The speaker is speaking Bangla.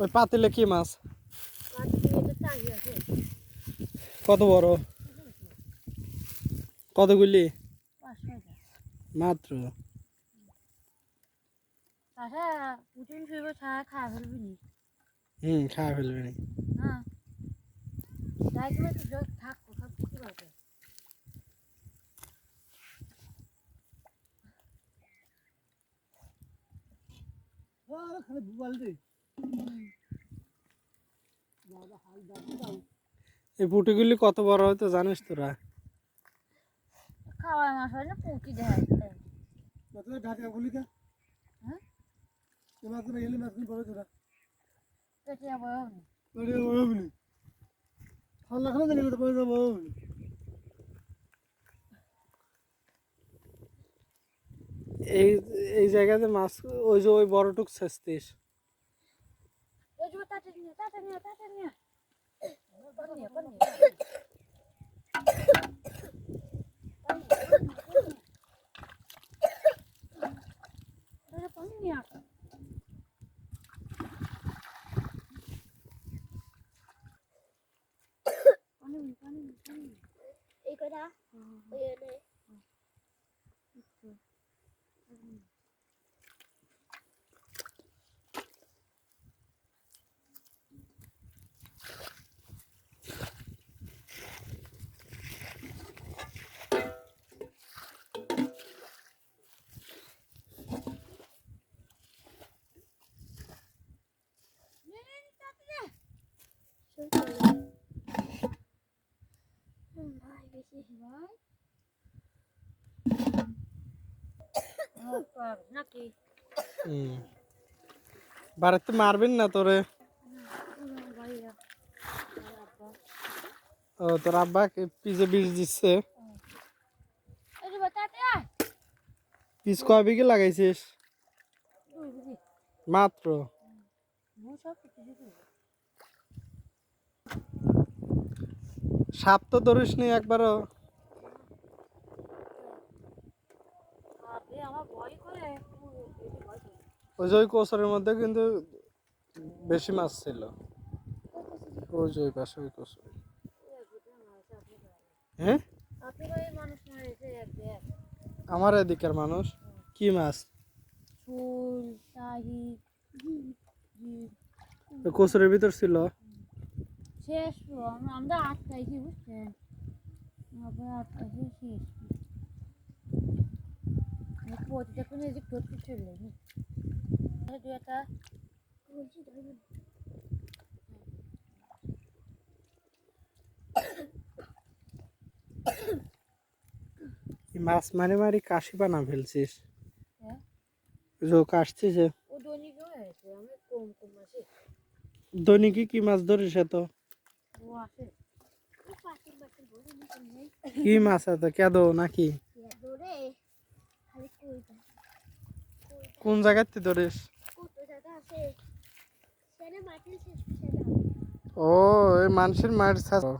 ওই পাতিলে কি মাছ? আছে কত বড়? কতগুলি? 5-6টা মাত্র? তাছাড়া পুতুল শুইব ছাড়া খাওয়া ফেলবি নি? খাওয়া ফেলবে নি। হ্যাঁ যাই তুমি তো থাক সব কিছু আছে। এই পুঁটিগুলি কত বড় হয়তো জানিস তোরা? খাওয়ার মাছ হয় না পুঁটি দেখা হ্যাঁ পেটিয়া বড় এই এই জায়গাতে মাছ ওই যে ওই বড়টুক ছেচতিস। এই যে তাতে নিয়ে এই কটা ওই এনে ভাই বেশি ভাই নাকি বাড়িতে মারবেন না তোরে? ভাইয়া ও তোর আব্বা পিছে বীজ দিচ্ছে। এই যে তাতে বীজ কয় বিঘে লাগাইছিস? 2 বিঘি মাত্র? সব কিছু সাপ তো ধরিস নি একবারও? আমার ভয় করে ওই যে ওই কোচরের মধ্যে কিন্তু বেশি মাছ ছিল। ওই যে ওই পাশে ওই কোচরে। হ্যাঁ মানুষ মারেছে এক আমার এদিকের মানুষ। কি মাছ? ফুল শাহি ওই কোচরের ভিতর ছিল। শেষ আমরা আটকাইছি বুঝছেন আটকাইছি শেষ প্রতিটা কোনো এদিক ধরতে চললে দু একটা বলছি মাছ মারি মারি কাশি বানা ফেলছিস। হ্যাঁ যে কাশছিস ও দৈনিক হয়েছে আমি কম আসে দৈনিকই কি মাছ ধরিস তো? ও আসে কি মাছ এত কেদো নাকি? কোন জায়গাতে ধরিস? ও এই মানুষের মাছ ছাড়ো।